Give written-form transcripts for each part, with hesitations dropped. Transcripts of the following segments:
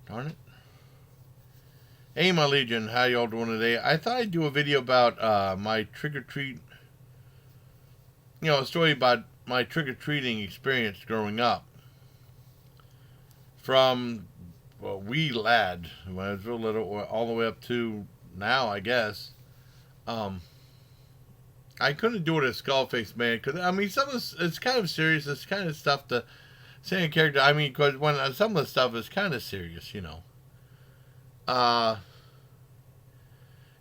Darn it. Hey, my Legion, how y'all doing today? I thought I'd do a video about my trick or treat, a story about my trick or treating experience growing up. From, well, wee lad, when I was real little, all the way up to now, I guess. Um, I couldn't do it as Skullface Man, because, I mean, some of this, it's kind of serious. It's kind of stuff to say in character. I mean, because when some of the stuff is kind of serious. Uh,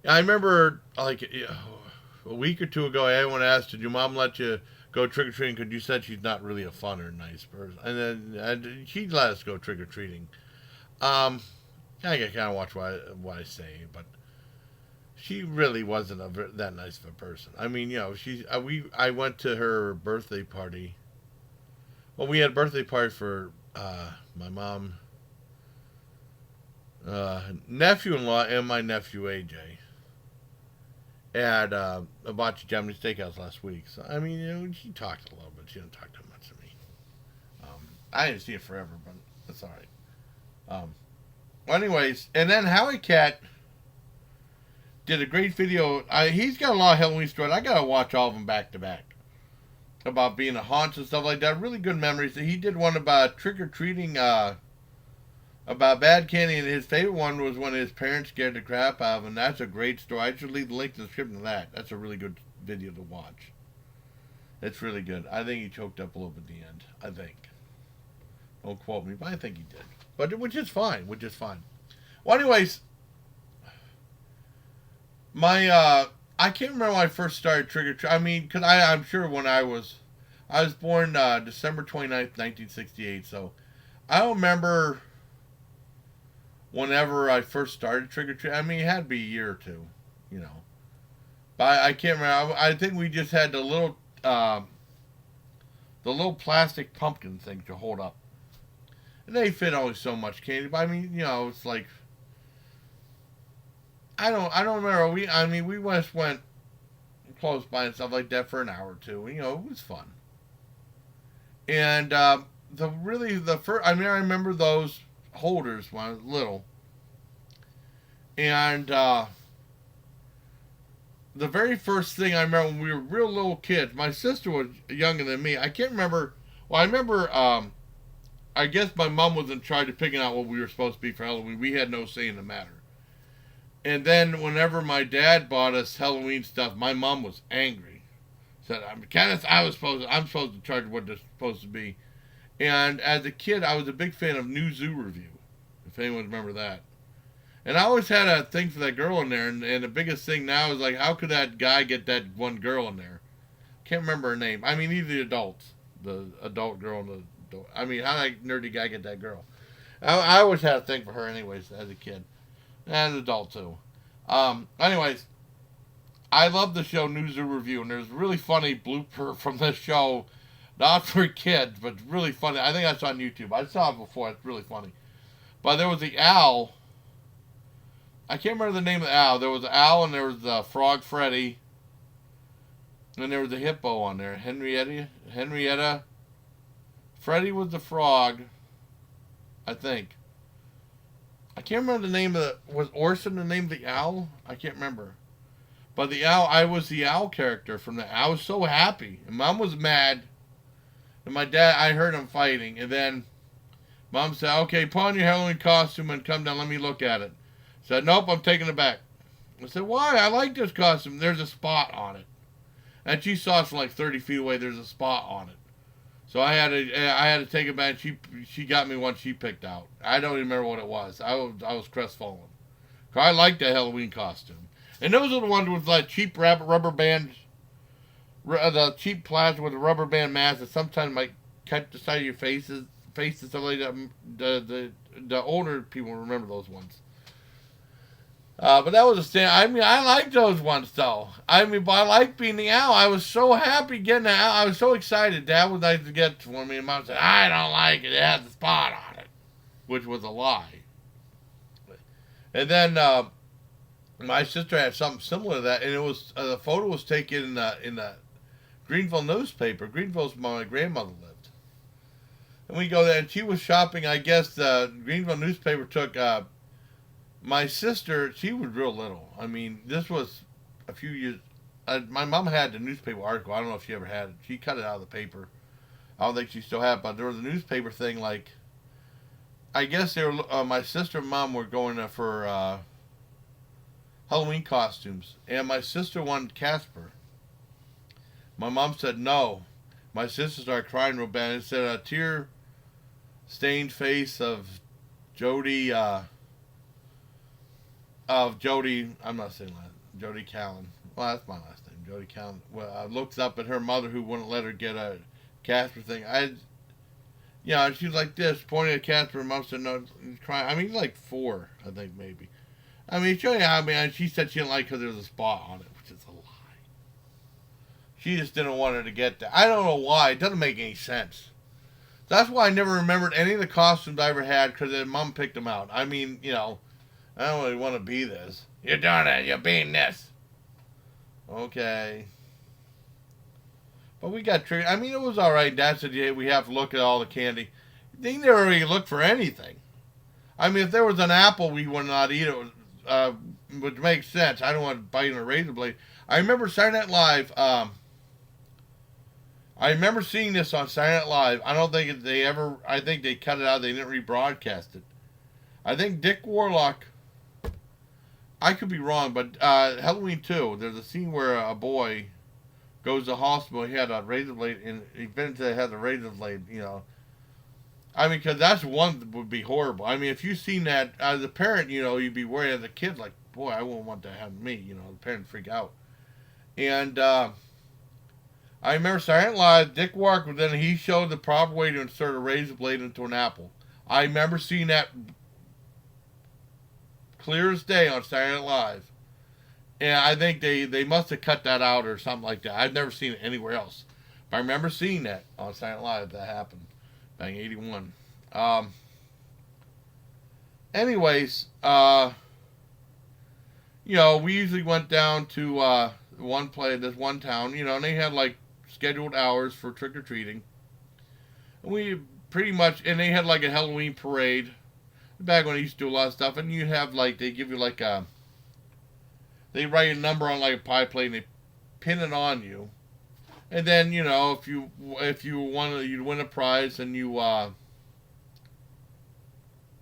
I remember like a week or two ago, everyone asked, "Did your mom let you go trick or treating?" Because you said she's not really a fun or nice person, and then she let us go trick or treating. Um, I kind of watch what I say, but she really wasn't that nice of a person. I mean, I went to her birthday party. Well, we had a birthday party for my mom, nephew-in-law, and my nephew AJ at a bunch of Japanese steakhouse last week. So I mean, she talked a little bit. She didn't talk too much to me. I didn't see it forever, but that's all right. Well, anyways, and then Howie Cat did a great video. He's got a lot of Halloween stories. I gotta watch all of them back to back about being a haunts and stuff like that. Really good memories. He did one about trick or treating. About bad candy, and his favorite one was when his parents scared the crap out of him. That's a great story. I should leave the link in the description to that. That's a really good video to watch. It's really good. I think he choked up a little bit at the end. I think. Don't quote me, but I think he did. But which is fine. Which is fine. Well, anyways, my I can't remember when I first started trick or treat. I mean, because I'm sure when I was born December 29th, 1968. So I don't remember whenever I first started trick or treat. I mean, it had to be a year or two, you know. But I can't remember. I think we just had the little plastic pumpkin thing to hold up, and they fit only so much candy. But I mean, it's like I don't remember. We just went close by and stuff like that for an hour or two. It was fun. And the first, I mean, I remember those holders when I was little. And the very first thing I remember when we were real little kids, my sister was younger than me. I can't remember. Well, I remember. I guess my mom was in charge of picking out what we were supposed to be for Halloween. We had no say in the matter. And then whenever my dad bought us Halloween stuff, my mom was angry. Said, "Kenneth, I'm supposed to charge what they're supposed to be." And as a kid, I was a big fan of New Zoo Review, if anyone remember that. And I always had a thing for that girl in there. And the biggest thing now is like, how could that guy get that one girl in there? Can't remember her name. I mean, either the adults, the adult girl and the. I mean, how did that nerdy guy get that girl? I always had a thing for her, anyways, as a kid, and an adult too. Anyways, I love the show New Zoo Review, and there's a really funny blooper from this show, not for kids, but really funny. I think that's on YouTube. I saw it before. It's really funny. But there was the owl. I can't remember the name of the owl. There was the owl, and there was the frog Freddy, and there was the hippo on there. Henrietta. Freddy was the frog, I think. I can't remember the name of the. Was Orson the name of the owl? I can't remember. But the owl, I was the owl character from the. I was so happy, and Mom was mad, and my dad. I heard him fighting, and then Mom said, "Okay, put on your Halloween costume and come down. Let me look at it." I said, "Nope, I'm taking it back." I said, "Why? I like this costume. There's a spot on it." And she saw us from like 30 feet away. There's a spot on it. So I had to take it back. She got me one she picked out. I don't even remember what it was. I was crestfallen. I liked that Halloween costume. And those are the ones with like cheap rubber bands, the cheap plastic with a rubber band mask that sometimes might cut the side of your faces and stuff like that. The older people remember those ones. But that was a stand. I mean, I like those ones though. I mean, but I like being the owl. I was so happy getting the owl. I was so excited. Dad was nice to get for me, and Mom said, "I don't like it. It has a spot on it," which was a lie. And then my sister had something similar to that, and it was the photo was taken in the Greenville newspaper. Greenville's where my grandmother lived, And we go there, and she was shopping. I guess the Greenville newspaper took my sister. She was real little. I mean, this was a few years. My mom had the newspaper article. I don't know if she ever had it. She cut it out of the paper. I don't think she still had it, but there was a newspaper thing like. I guess they were. My sister and mom were going for Halloween costumes, and my sister wanted Casper. My mom said no. My sister started crying real bad. It said a tear-stained face of Jody. Of Jody. I'm not saying that. Jody Callan. Well, that's my last name, Jody Callan. Well, looks up at her mother who wouldn't let her get a Casper thing. Yeah, she was like this, pointing at Casper. Mom said no, crying. I mean, he's like 4, I think maybe. I mean, she said she didn't like because there was a spot on it, which is a lie. She just didn't want her to get that. I don't know why. It doesn't make any sense. That's why I never remembered any of the costumes I ever had because Mom picked them out. I mean, I don't really want to be this. You're doing it. You're being this. Okay. But we got tricked. I mean, it was all right. Dad said, yeah, we have to look at all the candy. They never really looked for anything. I mean, if there was an apple, we would not eat it, which makes sense. I don't want to bite in a razor blade. I remember Saturday Night Live. I remember seeing this on Saturday Night Live. I don't think they ever. I think they cut it out. They didn't rebroadcast it. I think Dick Warlock. I could be wrong, but Halloween 2, there's a scene where a boy goes to the hospital. He had a razor blade, and eventually had a razor blade. I mean, because that's one that would be horrible. I mean, if you've seen that as a parent, you'd be worried as a kid, like, boy, I wouldn't want that to happen to me. The parents freak out. And I remember Saturday Night Live, Dick Warlock, then he showed the proper way to insert a razor blade into an apple. I remember seeing that clear as day on Saturday Night Live. And I think they must have cut that out or something like that. I've never seen it anywhere else. But I remember seeing that on Saturday Night Live. That happened. Back in 81. Anyways, we usually went down to this one town, and they had like scheduled hours for trick-or-treating. And we pretty much, and they had like a Halloween parade. Back when I used to do a lot of stuff, and you have like, they give you like they write a number on like a pie plate and they pin it on you. And then, if you won, you'd win a prize, and you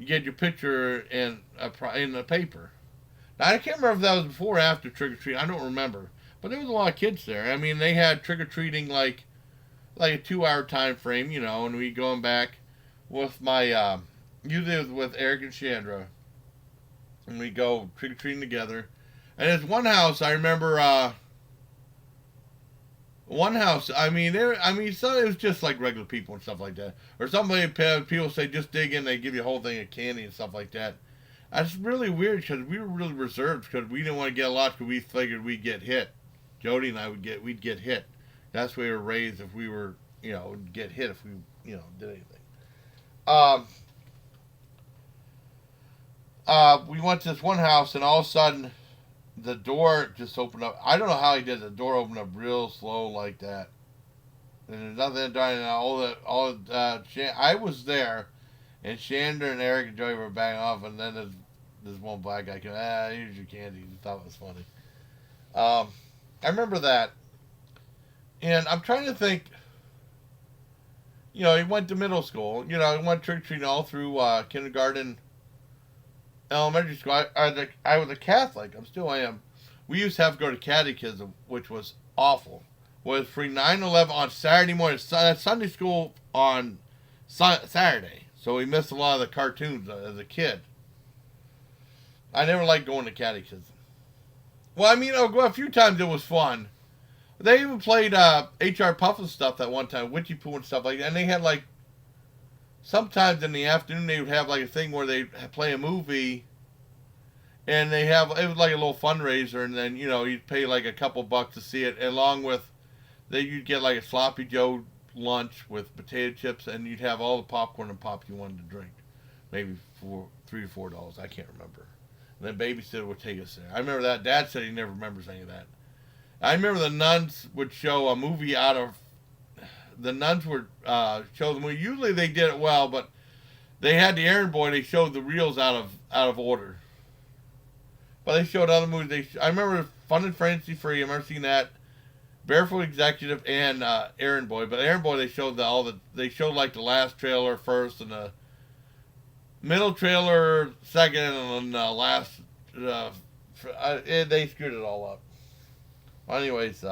get your picture in the paper. Now, I can't remember if that was before or after trick or treat. I don't remember, but there was a lot of kids there. I mean, they had trick or treating like a 2-hour time frame, and we going back with my usually with Eric and Chandra, and we go trick or treating together. And there's one house I remember. One house, so it was just like regular people and stuff like that. Or people say just dig in, they give you a whole thing of candy and stuff like that. That's really weird because we were really reserved because we didn't want to get a lot because we figured we'd get hit. Jody and I we'd get hit. That's where we were raised if we were, get hit if we, did anything. We went to this one house and all of a sudden the door just opened up. I don't know how he did it. The door opened up real slow like that. And there's nothing dying. I was there, and Chandra and Eric and Joey were banging off, and then this one black guy came, here's your candy. He thought it was funny. I remember that. And I'm trying to think, he went to middle school. He went trick-or-treating all through kindergarten, elementary school. I was a Catholic. I am. We used to have to go to catechism, which was awful. Was free 9-11 on Saturday morning. Sunday school on Saturday. So we missed a lot of the cartoons as a kid. I never liked going to catechism. Well, I'll go a few times. It was fun. They even played H.R. Puffin stuff that one time, Witchy Poo and stuff like that. And they had like, sometimes in the afternoon they would have like a thing where they play a movie, and it was like a little fundraiser, and then you'd pay like a couple bucks to see it, along with you'd get like a sloppy Joe lunch with potato chips, and you'd have all the popcorn and pop you wanted to drink, maybe for $3 to $4. I can't remember. And then babysitter would take us there. I remember that. Dad said he never remembers any of that. I remember the nuns would show a movie out of the nuns were showed the movie. Usually they did it well, but they had the errand boy. They showed the reels out of order. But they showed other movies. I remember Fun and Fancy Free. I remember seeing that. Barefoot Executive and Errand Boy. But Errand Boy, they showed they showed like the last trailer first and the middle trailer second, and then the last. They screwed it all up. Well, anyways,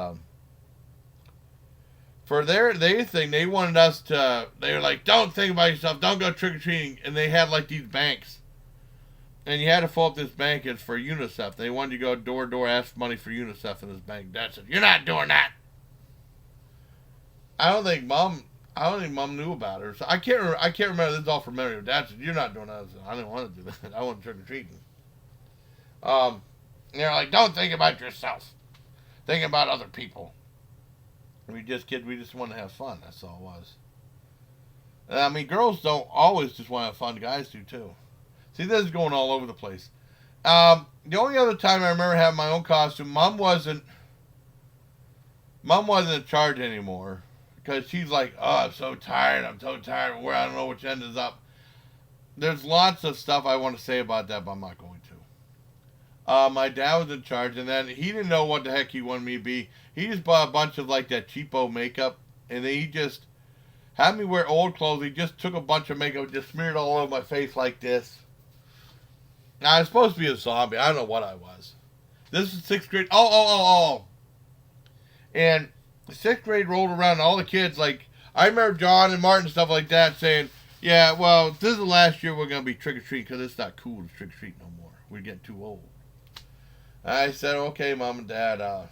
for their thing, they wanted us to. They were like, "Don't think about yourself. Don't go trick or treating." And they had like these banks, and you had to fill up this bank. It's for UNICEF. They wanted you to go door to door, ask for money for UNICEF in this bank. That's it. You're not doing that. I don't think mom knew about her. So I can't remember. This is all from memory. Dad said, "You're not doing that." I said, "I didn't want to do that. I want trick or treating." They're like, "Don't think about yourself. Think about other people." We just want to have fun. That's all it was. I mean, girls don't always just want to have fun. Guys do too. See, this is going all over the place. The only other time I remember having my own costume, Mom wasn't in charge anymore because she's like, "Oh, I'm so tired. I'm so tired. Where I don't know which end is up." There's lots of stuff I want to say about that, but I'm not going to. My dad was in charge, and then he didn't know what the heck he wanted me to be. He just bought a bunch of like that cheapo makeup, and then he just had me wear old clothes. He just took a bunch of makeup, just smeared all over my face like this. Now, I was supposed to be a zombie. I don't know what I was. This is sixth grade. Oh. And sixth grade rolled around, and all the kids, like, I remember John and Martin and stuff like that saying, "Yeah, well, this is the last year we're going to be trick-or-treating because it's not cool to trick-or-treat no more. We're getting too old." I said, "Okay, Mom and Dad, I'm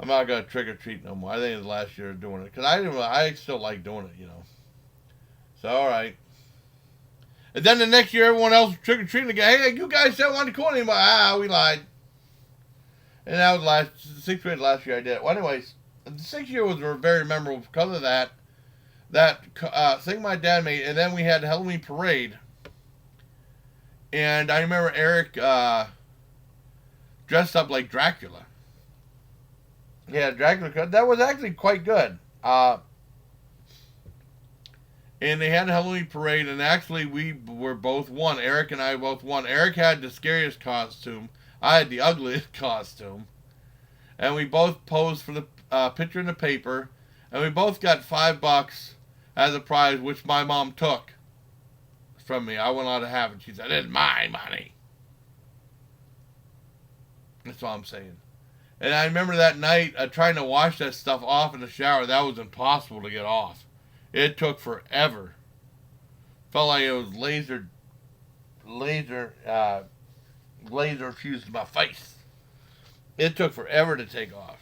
not going to trick-or-treat no more. I think it's the last year of doing it." Because I still like doing it, So, all right. And then the next year, everyone else was trick-or-treating again. "Hey, you guys said one cool anymore." We lied. And that was sixth grade last year I did it. Well, anyways, the sixth year was very memorable because of that thing my dad made. And then we had the Halloween parade. And I remember Eric dressed up like Dracula. Yeah, Dracula. That was actually quite good. And they had a Halloween parade, and actually we were both won. Eric and I both won. Eric had the scariest costume. I had the ugliest costume. And we both posed for the picture in the paper. And we both got $5 as a prize, which my mom took from me. I wasn't allowed to have it. She said, "It's my money." That's all I'm saying. And I remember that night trying to wash that stuff off in the shower. That was impossible to get off. It took forever. Felt like it was laser fused to my face. It took forever to take off.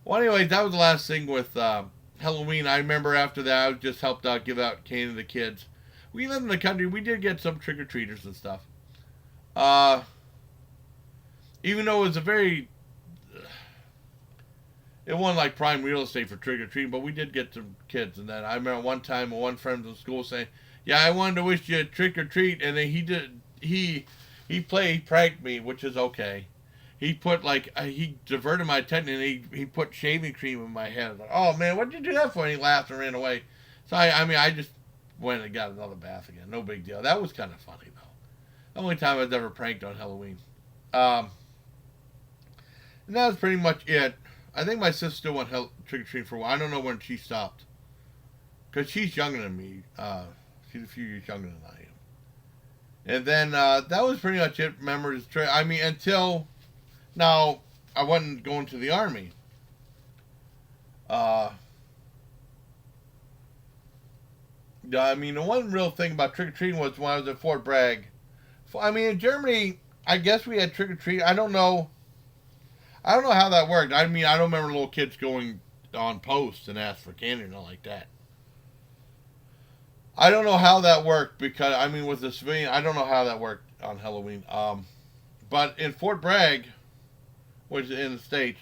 Well, anyways, that was the last thing with Halloween. I remember after that, I just helped out, give out candy to the kids. We lived in the country. We did get some trick-or-treaters and stuff. Even though it was it wasn't like prime real estate for trick-or-treating, but we did get some kids. And then I remember one time one friend from school saying, "Yeah, I wanted to wish you a trick-or-treat," and then he pranked me, which is okay. He put he diverted my attention, and he put shaving cream in my head. I was like, "Oh man, what'd you do that for?" And he laughed and ran away. So I just went and got another bath again. No big deal. That was kind of funny though. The only time I was ever pranked on Halloween. And that was pretty much it. I think my sister still went trick-or-treating for a while. I don't know when she stopped. Because she's younger than me. She's a few years younger than I am. And then that was pretty much it. Memories. Until now, I wasn't going to the Army. The one real thing about trick-or-treating was when I was at Fort Bragg. In Germany, I guess we had trick-or-treat. I don't know how that worked. I don't remember little kids going on post and ask for candy or nothing like that. I don't know how that worked because, with the civilian, I don't know how that worked on Halloween. But in Fort Bragg, which is in the States,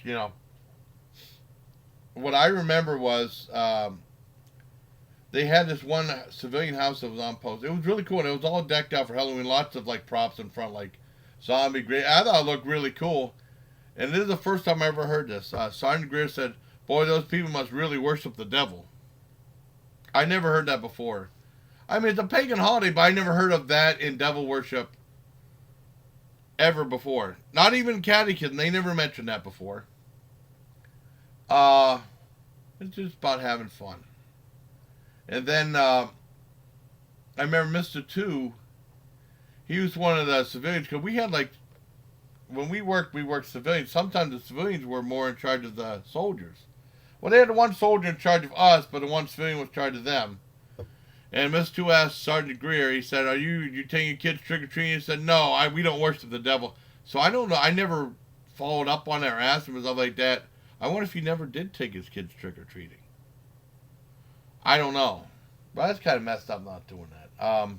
what I remember was they had this one civilian house that was on post. It was really cool. And it was all decked out for Halloween. Lots of props in front, like zombie. I thought it looked really cool. And this is the first time I ever heard this. Sergeant Greer said, Boy, those people must really worship the devil. I never heard that before. I mean, it's a pagan holiday, but I never heard of that in devil worship ever before. Not even catechism. They never mentioned that before. Uh, it's just about having fun. And then I remember Mr. Two. He was one of the civilians because we had like when we worked civilians. Sometimes the civilians were more in charge of the soldiers. Well, they had the one soldier in charge of us, but the one civilian was in charge of them. And Mr. Two asked Sergeant Greer. He said, "Are you taking your kids trick or treating?" He said, "No, we don't worship the devil." So I don't know. I never followed up on it or asked him and stuff like that. I wonder if he never did take his kids trick or treating. I don't know. But that's kind of messed up not doing that.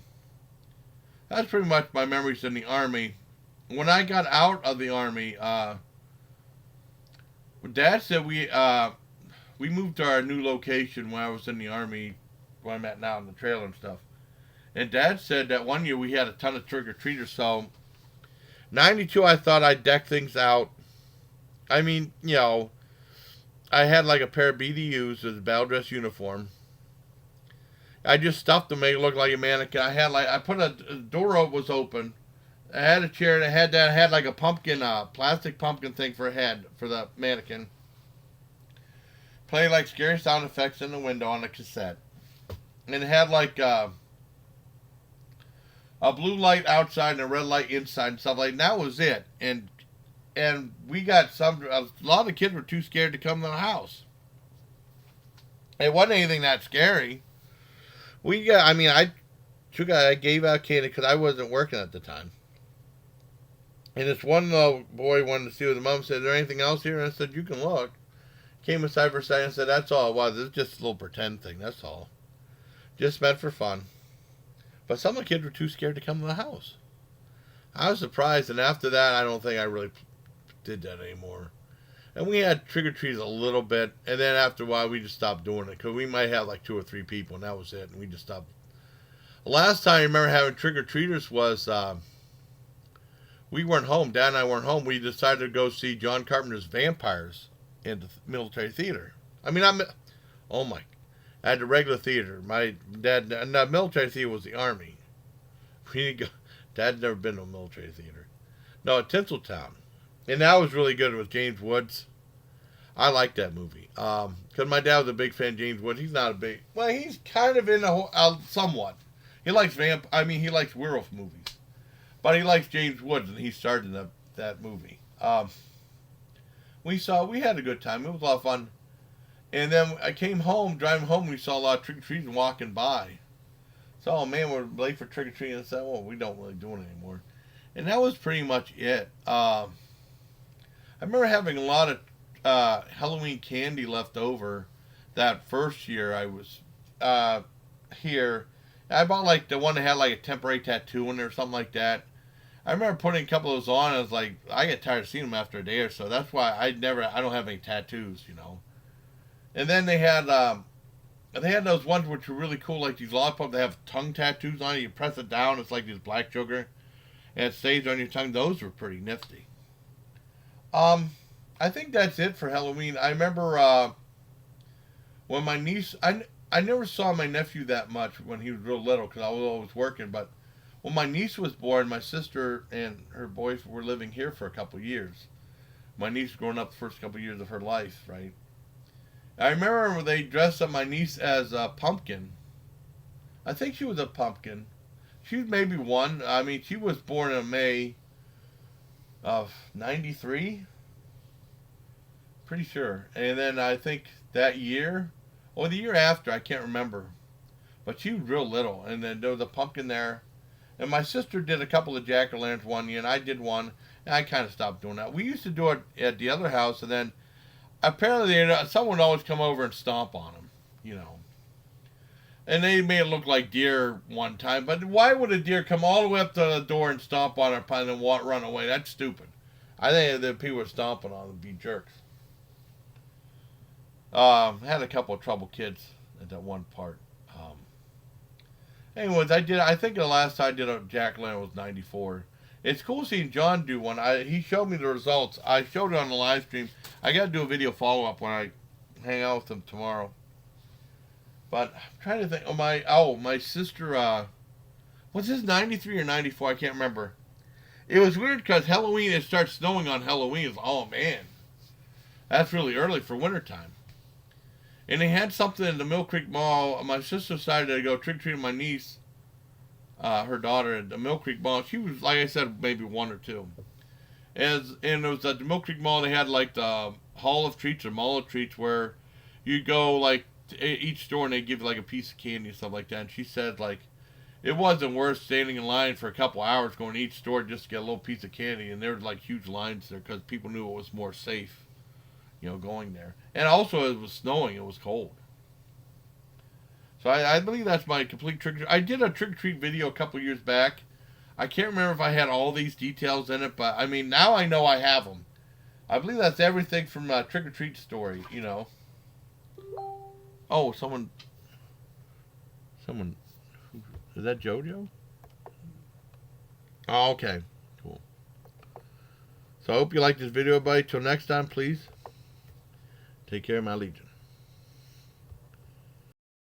That's pretty much my memories in the Army. When I got out of the Army, Dad said we moved to our new location when I was in the Army, where I'm at now in the trailer and stuff. And Dad said that one year we had a ton of trick-or-treaters, so 92 I thought I'd deck things out. I mean, I had like a pair of BDUs as a battle dress uniform. I just stuffed them to make it look like a mannequin. I put a door was open. I had a chair that had like a pumpkin, plastic pumpkin thing for a head for the mannequin. Played like scary sound effects in the window on the cassette. And it had like a blue light outside and a red light inside and stuff like that. That was it. And we got a lot of kids were too scared to come to the house. It wasn't anything that scary. I gave out candy because I wasn't working at the time. And this one little boy wanted to see what the mom said, "Is there anything else here?" And I said, "You can look." Came aside for a second and said, "That's all it was. It's just a little pretend thing, that's all. Just meant for fun." But some of the kids were too scared to come to the house. I was surprised, and after that, I don't think I really did that anymore. And we had trick-or-treats a little bit, and then after a while, we just stopped doing it, because we might have like 2 or 3 people, and that was it, and we just stopped. The last time I remember having trick-or-treaters was, we weren't home, Dad and I weren't home, we decided to go see John Carpenter's Vampires in the military theater. At the regular theater. My dad, and the military theater was the Army. We didn't go. Dad's never been to a military theater. No, at Tinseltown. And that was really good with James Woods. I liked that movie. Because my dad was a big fan of James Woods. He's not a big, well, he's kind of in somewhat. He likes he likes werewolf movies. But he likes James Woods, and he starred in that movie. We had a good time. It was a lot of fun. And then I came home, driving home, we saw a lot of trick-or-treaters walking by. So, oh man, we're late for trick-or-treating. And I said, well, we don't really do it anymore. And that was pretty much it. I remember having a lot of Halloween candy left over that first year I was here. I bought like the one that had like a temporary tattoo in it or something like that. I remember putting a couple of those on. I was like, I get tired of seeing them after a day or so. That's why I don't have any tattoos, And then they had those ones which were really cool, like these lollipops that have tongue tattoos on it. You press it down, it's like this black sugar, and it stays on your tongue. Those were pretty nifty. I think that's it for Halloween. I remember when my niece, I never saw my nephew that much when he was real little because I was always working. But when my niece was born, my sister and her boyfriend were living here for a couple of years. My niece growing up the first couple of years of her life, right? I remember when they dressed up my niece as a pumpkin. I think she was a pumpkin. She was maybe 1. I mean, she was born in May of 93. Pretty sure. And then I think that year, or the year after, I can't remember. But she was real little. And then there was a pumpkin there. And my sister did a couple of jack-o'-lanterns one year, and I did one. And I kind of stopped doing that. We used to do it at the other house, and then apparently someone would always come over and stomp on them, And they made it look like deer one time. But why would a deer come all the way up to the door and stomp on it and then run away? That's stupid. I think that people were stomping on them would be jerks. I had a couple of trouble kids at that one part. Anyways, I think the last time I did a jack-o'-lantern was 94. It's cool seeing John do one. He showed me the results. I showed it on the live stream. I got to do a video follow-up when I hang out with them tomorrow. But I'm trying to think. My sister. Was this 93 or 94? I can't remember. It was weird because Halloween, it starts snowing on Halloween. It's, oh man, that's really early for wintertime. And they had something in the Mill Creek Mall. My sister decided to go trick or treating my niece, her daughter, at the Mill Creek Mall. She was, like I said, maybe 1 or 2. And it was at the Mill Creek Mall. They had like the Hall of Treats or Mall of Treats where you go like to each store and they give you like a piece of candy and stuff like that. And she said like it wasn't worth standing in line for a couple hours going to each store just to get a little piece of candy. And there were like huge lines there because people knew it was more safe, going there. And also it was snowing. It was cold. So I believe that's my complete trick. I did a trick or treat video a couple years back. I can't remember if I had all these details in it, but I mean now I know I have them. I believe that's everything from a trick or treat story. Oh, someone. Is that JoJo? Oh, okay, cool. So I hope you liked this video, everybody. Till next time, please take care of my legion.